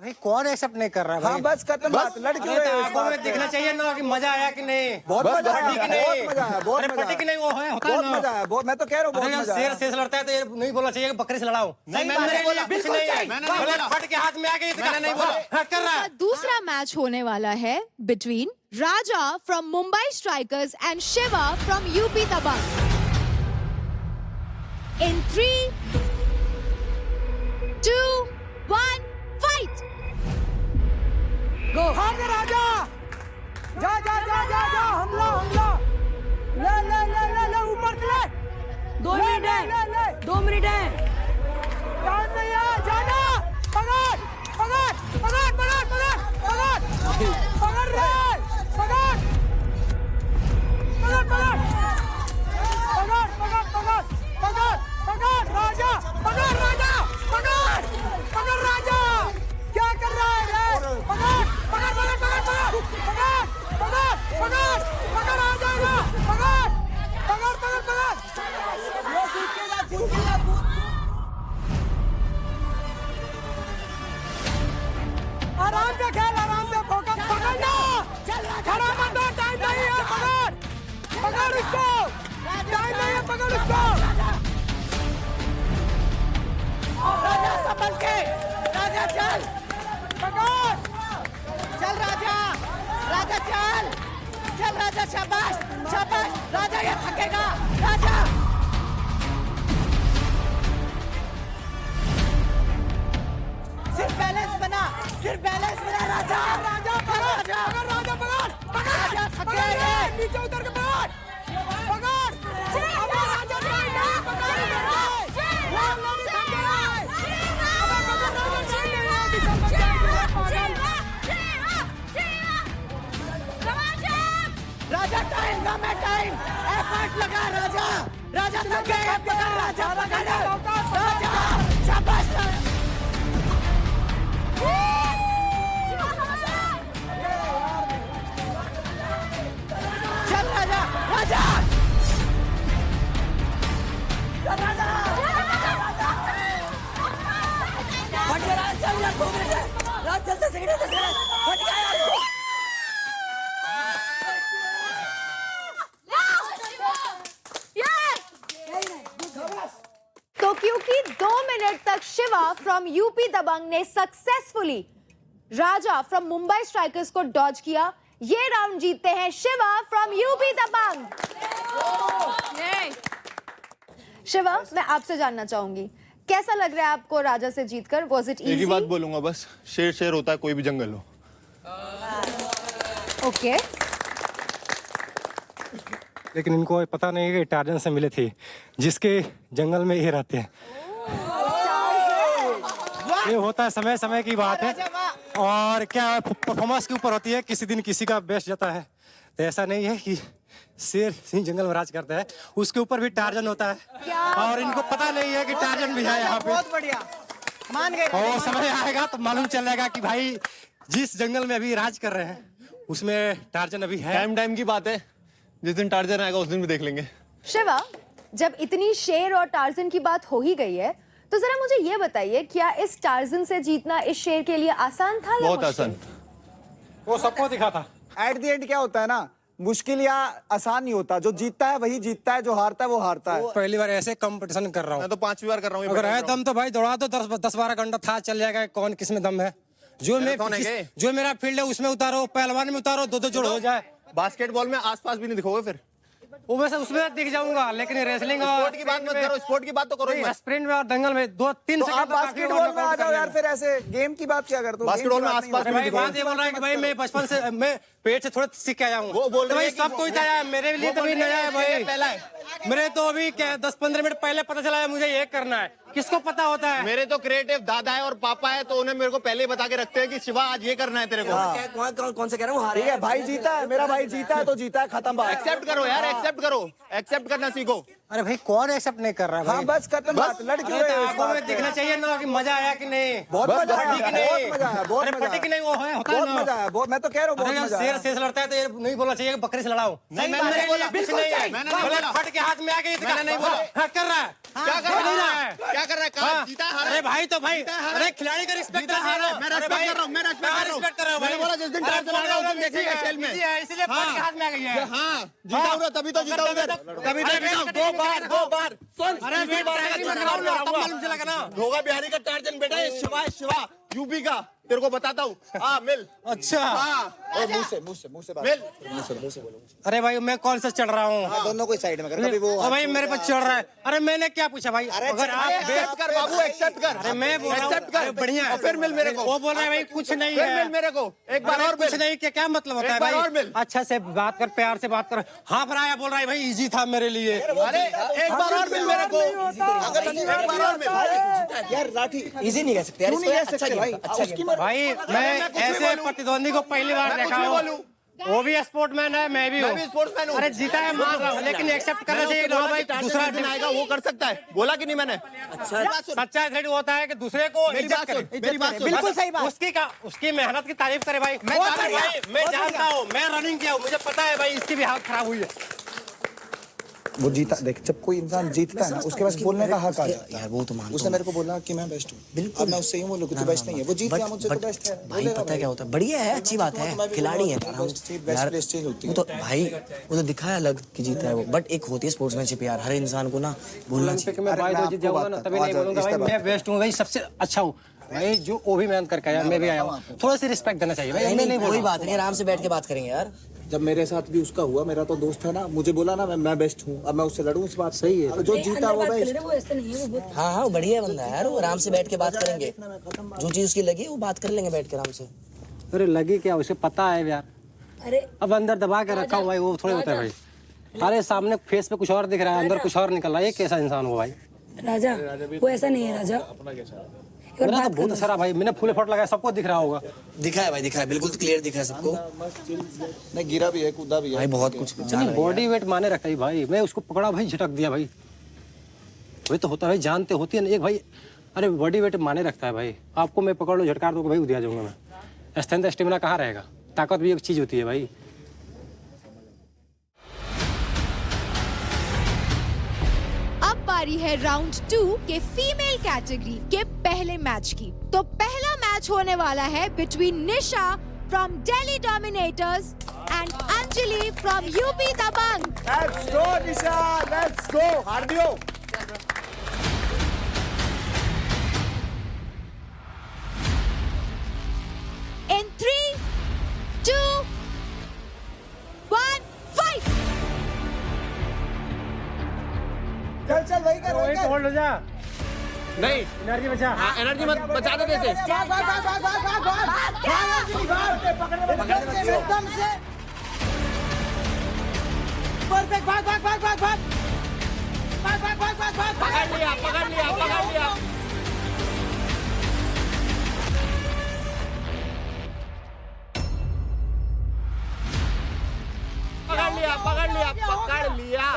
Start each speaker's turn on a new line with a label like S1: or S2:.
S1: भाई कौन एक्सेप्ट नहीं कर रहा है?
S2: हाँ बस खत्म बात। लड़कियों
S1: आंखों में दिखना चाहिए ना कि मजा आया कि नहीं।
S2: बहुत मजा आया,
S1: कि नहीं?
S2: बहुत मजा आया, बहुत
S1: अरे
S2: मजा
S1: पट्टी की
S2: आया,
S1: नहीं वो है, होता है
S2: बहुत
S1: ना।
S2: मजा आया, बहुत। मैं तो कह रहा हूँ बहुत
S1: अरे
S2: मजा
S1: शेर
S2: आया।
S1: शेर लड़ता है तो ये नहीं बोलना चाहिए कि बकरे से लड़ाओ।
S3: नहीं, मैंने नहीं बोला,
S1: कुछ नहीं है।
S3: मैंने नहीं बोला।
S1: फट के हाथ में आ गई, मैंने नहीं बोला। हाँ, कर रहा है।
S4: दूसरा मैच होने वाला है between Raja from Mumbai Strikers and Shiva from UP Dabang. In 3, 2, 1 fight.
S2: Go भाग राजा, जा जा जा जा जा, हमला हमला, ले ले ले ले ले ऊपर ले।
S5: 2 मिनट है, 2 मिनट है।
S2: टाइम नहीं है, जाना। पकड़ पकड़ पकड़ पकड़ पकड़ पकड़ पकड़ रे, पकड़ पकड़ पकड़ पकड़ पकड़ पकड़ पकड़ पकड़ राजा, पकड़ राजा, पकड़ पकड़ राजा। क्या कर रहा है रे? पकड़ पकड़ पकड़ पकड़ पकड़ पकड़ पकड़ पकड़ आ जाएगा। पकड़ पकड़ पकड़ पकड़, ये जीतेगा जीतेगा। आराम से खेल, आराम से फोकस। पकड़ना, खड़ा मत हो, टाइम नहीं है। पकड़ पकड़ उसको, टाइम नहीं है, पकड़ उसको। राजा संभल के, राजा चल, पकड़, चल राजा, राजा चल, चल राजा, शाबाश शाबाश राजा, ये थकेगा राजा। सिर्फ बैलेंस बना, सिर्फ बैलेंस बना राजा। राजा पकड़, पकड़ राजा, पकड़ पकड़ राजा, थके नीचे उतर के पकड़ पकड़। अबे राजा नहीं ना, पकड़ राजा। टाइम कम है, टाइम एफर्ट लगा राजा। राजा थक गए, पकड़ राजा, पकड़ राजा, शाबाश राजा। चल राजा, राजा चल राजा, फट गया राजा, चल यार 2 मिनट है राजा, चलते सेकंड फट गया यार।
S4: तो क्योंकि 2 मिनट तक शिवा फ्रॉम यूपी दबंग ने successfully Raja from Mumbai strikers को डॉज किया, ये राउंड जीतते हैं शिवा फ्रॉम यूपी दबंग। शिवा, मैं आपसे जानना चाहूंगी कैसा लग रहा है आपको राजा से जीतकर? Was it easy?
S3: एक ही बात बोलूंगा बस, शेर शेर होता है, कोई भी जंगल हो।
S4: ओके।
S1: लेकिन इनको पता नहीं कि टार्जन से मिले थे, जिसके जंगल में ये रहते हैं। ये होता है, समय समय की बात है, और क्या परफॉर्मेंस के ऊपर होती है। किसी दिन किसी का बेस्ट जाता है, तो ऐसा नहीं है कि शेर सिंह जंगल में राज करता है, उसके ऊपर भी टार्जन होता है। और इनको पता नहीं है कि टार्जन भी है यहाँ पे।
S2: बहुत बढ़िया, मान गए।
S1: और समय आएगा तो मालूम चलेगा कि भाई जिस जंगल में अभी राज कर रहे हैं उसमें टार्जन अभी है।
S3: टाइम की बात है, जिस दिन टार्जन आएगा उस दिन भी देख लेंगे।
S4: शिवा, जब इतनी शेर और टार्जन की बात हो ही गई है, तो जरा मुझे ये बताइए, क्या इस टार्जन से जीतना इस शेर के लिए आसान था या
S3: बहुत
S4: मुश्किल?
S3: आसान।
S1: वो सबको दिखा था।
S2: एट द एंड क्या होता है ना, मुश्किल या आसान नहीं होता, जो जीतता है वही जीतता है, जो हारता है वो हारता है।
S1: पहली बार ऐसे कंपटीशन कर रहा हूँ।
S3: मैं तो 5वीं बार कर रहा हूँ।
S1: अगर है दम तो भाई दौड़ा दो, 10-12 घंटा था चल जाएगा। कौन किस में दम है? जो मेरा फील्ड है उसमें उतारो, पहलवान में उतारो, 2-2 जोड़ हो जाए।
S3: बास्केटबॉल में आसपास भी नहीं दिखोगे फिर।
S1: वो वैसे उसमें दिख जाऊंगा, लेकिन रेसलिंग
S3: स्पोर्ट की बात मत करो, स्पोर्ट की बात तो करो ही मत।
S1: स्प्रिंट में और दंगल में 2-3
S2: तो
S1: सेकंड
S2: आप बास्केटबॉल में आ जाओ यार, फिर ऐसे गेम की बात क्या करते हो?
S3: बास्केटबॉल में आसपास
S1: भाई बात ये बोल रहा है कि भाई मैं बचपन से मैं पेट से थोड़ा सीख के आया हूँ।
S3: वो बोल
S1: तो
S3: रहे
S1: भाई
S3: हैं कि
S1: सबको आया है, मेरे लिए तो भी नया है भाई।
S3: पहला है
S1: मेरे तो अभी क्या 10-15 मिनट पहले पता चला है मुझे ये करना है। किसको पता होता है?
S3: मेरे तो क्रिएटिव दादा है और पापा है, तो उन्हें मेरे को पहले ही बता के रखते हैं कि शिवा आज ये करना है तेरे को।
S5: कौन से कह रहा हूँ?
S2: ठीक है, भाई जीता है, मेरा भाई जीता है तो जीता है, खत्म बात।
S3: एक्सेप्ट करो यार, एक्सेप्ट करो, एक्सेप्ट करना सीखो।
S1: अरे भाई कौन एक्सेप्ट नहीं कर रहा है
S2: हाँ
S1: भाई?
S2: बस खत्म बात, लड़ क्यों
S1: अरे
S2: रहे
S1: तो
S2: हो इस
S1: आंखों
S2: बात
S1: में
S2: पे?
S1: दिखना चाहिए ना कि मजा आया कि नहीं।
S2: बहुत मजा आया,
S1: फटी कि नहीं?
S2: बहुत मजा आया, बहुत
S1: अरे
S2: मजा
S1: फटी कि नहीं वो है, होता है
S2: बहुत
S1: ना।
S2: मजा आया, बहुत, मैं तो कह रहा हूँ
S1: अरे
S2: बहुत
S1: जब
S2: मजा
S1: शेर
S2: आया।
S1: शेर से लड़ता है तो ये नहीं बोलना चाहिए कि बकरी से लड़ाओ।
S3: नहीं,
S1: मेरे
S3: मैंने
S1: लिए
S3: बोला,
S1: कुछ
S3: बिल्कुल
S1: नहीं है।
S3: सही, मैंने नहीं
S1: बोला,
S3: बोला।
S1: फट के हाथ में आ गई।
S3: मैंने नहीं बोला।
S1: हाँ, कर रहा है।
S3: क्या कर
S1: नहीं
S3: रहा
S1: है?
S3: है? क्या कर रहा है? कहाँ
S1: हाँ।
S3: जीता है, हारा है?
S1: अरे भाई तो भाई,
S3: जीता है, हारा
S1: अरे
S3: है?
S1: खिलाड़ी का रिस्पेक्ट
S3: जीता है, हारा है? मैं respect कर रहा हूँ, मैं respect कर रहा हूँ।
S1: रिस्पेक्ट कर रहा हूँ
S3: मैंने बोला जिस दिन टायर चलाएगा उस दिन देखेगा खेल में।
S1: इसलिए फट के हाथ में आ गई है।
S3: हाँ, जीता उधर, तभी तो जीता उधर, तभी तो जीता। दो बार सुन,
S1: अरे
S3: तीसरी बार
S1: वेट
S3: अगर
S1: करके
S3: जीता
S1: तब मालूम चला ना।
S3: भोगा बिहारी का टार्जन बेटा है, शिवा यूपी का, तेरे को बताता हूँ। हाँ मिल।
S1: अच्छा
S3: हाँ
S2: और मुंह से बात,
S3: मिल।
S2: मुंह से बोलो।
S1: अरे भाई मैं कौन सा चढ़ रहा हूँ?
S2: दोनों को साइड में कर, कभी वो
S1: ओ भाई मेरे पे चढ़ रहा है। अरे मैंने क्या पूछा भाई? अगर आप
S3: एक्सेप्ट कर बाबू, एक्सेप्ट कर।
S1: अरे मैं बोल रहा हूँ
S3: एक्सेप्ट कर,
S1: अरे बढ़िया है।
S3: और फिर मिल मेरे को।
S1: वो बोल रहा है भाई कुछ नहीं
S3: फिर
S1: है।
S3: मिल मेरे को, एक बार
S1: अरे
S3: और
S1: कुछ
S3: मिल।
S1: नहीं, क्या मतलब होता है
S3: एक बार
S1: भाई?
S3: और मिल।
S1: अच्छा से बात कर, प्यार से बात कर। हाँ भराया बोल रहा है भाई इजी था मेरे लिए।
S3: अरे एक बार और मिल मेरे को, एक बार और मिल।
S2: यार राठी
S6: इजी नहीं कह सकते यार,
S2: क्यों नहीं कह
S6: अच्छा
S2: सकते भाई?
S6: अच्छा
S2: उसकी
S1: भाई मैं
S3: कुछ भी
S1: ऐसे
S3: बोलूं।
S1: प्रतिद्वंदी को पहली बार
S3: मैं
S1: देखा
S3: कुछ भी
S1: हूँ।
S3: बोलूं।
S1: वो भी स्पोर्ट्समैन है, मैं भी
S3: मैं
S1: हूँ।
S3: भी स्पोर्ट्समैन हूँ।
S1: अरे जीता है मान रहा हूँ, लेकिन एक्सेप्ट करना चाहिए ना भाई। दूसरा
S3: दिन आएगा वो कर सकता है, बोला कि नहीं मैंने?
S1: सच्चा एथलीट होता है कि दूसरे को
S3: मेरी
S1: इज्जत
S3: बात
S1: करे।
S3: सुन, मेरी बात सुन।
S2: बिल्कुल सही बात।
S1: उसकी मेहनत की तारीफ करे भाई।
S3: मैं तारीफ-
S1: भाई मैं जानता हूँ, मैं रनिंग किया हूँ, मुझे पता है भाई इसकी भी हालत खराब हुई है।
S2: वो जीता, देख जब कोई इंसान जीतता है ना उसके पास बोलने का हक आ जाता है।
S6: यार वो तो मानता
S2: उसने
S6: हूँ
S2: मेरे को बोला कि मैं बेस्ट हूँ,
S6: बिल्कुल।
S2: अब मैं उससे यूं बोलूं कि तू बेस्ट नहीं है, वो जीत गया मुझसे तो बेस्ट है।
S6: भाई पता है क्या होता है, बढ़िया है, अच्छी बात है, खिलाड़ी है यार,
S2: बेस्ट
S6: यार
S2: प्लेस चेंज होती
S6: वो
S2: है।
S6: तो भाई वो तो दिखा है अलग कि जीता है वो, बट एक होती है स्पोर्ट्समैनशिप यार, हर इंसान को ना बोलना चाहिए।
S1: मैं भाई
S2: मैं
S1: तो जीत
S2: आपको
S1: जाऊंगा ना,
S2: बात
S1: तभी
S2: करता
S1: नहीं
S2: हूँ,
S1: बोलूंगा भाई
S2: इस
S1: मैं बेस्ट हूँ भाई, सबसे अच्छा हूँ भाई। जो वो भी मेहनत करके आया, मैं भी आया हूँ, थोड़ा सी रिस्पेक्ट देना चाहिए भाई। मैं नहीं बोल
S6: कोई
S1: रहा।
S6: बात नहीं, आराम से बैठ के बात करेंगे यार।
S2: जब मेरे साथ भी उसका हुआ, मेरा तो दोस्त है ना, मुझे बोला ना मैं बेस्ट हूँ, अब मैं उससे लड़ूं, इस बात सही है। जो जीता वो बेस्ट।
S6: हाँ हाँ बढ़िया बंदा है यार, वो आराम से बैठ के बात करेंगे, जो चीज उसकी लगी वो बात कर लेंगे बैठ के आराम से।
S1: अरे लगी क्या, उसे पता है यार।
S5: अरे
S1: अब अंदर दबा के रखा हूँ भाई, वो थोड़ी होता है भाई। अरे सामने फेस पे कुछ और दिख रहा है, अंदर कुछ और निकल रहा है। ये कैसा इंसान हो भाई?
S5: राजा वो ऐसा नहीं है राजा। एक बार
S1: मेरा तो
S5: बात
S1: बहुत
S5: कर
S1: सारा भाई, मैंने फूले फोट लगाया, सबको दिख रहा होगा।
S6: दिखा है भाई, दिखा है, बिल्कुल क्लियर दिखा है सबको
S2: नहीं, गिरा भी है, कूदा भी है
S6: भाई, बहुत कुछ जान
S1: नहीं
S6: रही है।
S1: बॉडी वेट माने रखता है भाई। मैं उसको पकड़ा भाई, झटक दिया भाई। वही तो होता है भाई, जानते होती है ना एक भाई। अरे बॉडी वेट माने रखता है भाई। आपको मैं पकड़ लूँ, झटकार दो भाई, उदिया जाऊंगा मैं। स्ट्रेंथ स्टेमिना कहाँ रहेगा? ताकत भी एक चीज होती है भाई।
S4: अब बारी है राउंड 2 के फीमेल कैटेगरी के पहले मैच की। तो पहला मैच होने वाला है between Nisha from Delhi Dominators and Anjali from UP Dabang.
S2: Let's go Nisha, let's go.
S3: हार दियो।
S4: In 3, 2, 1, fight!
S2: चल चल वही कर, वही कर।
S1: होल्ड हो जा,
S3: नहीं,
S1: एनर्जी बचा।
S3: एनर्जी मत बचा दे जैसे।
S2: भाग भाग भाग भाग भाग भाग भाग भाग अंजलि, भाग पकड़ ले एकदम से परफेक्ट। भाग भाग भाग भाग भाग भाग भाग भाग भाग भाग
S3: पकड़ लिया, पकड़ लिया, पकड़ लिया। पकड़ लिया, पकड़ लिया, पकड़ लिया।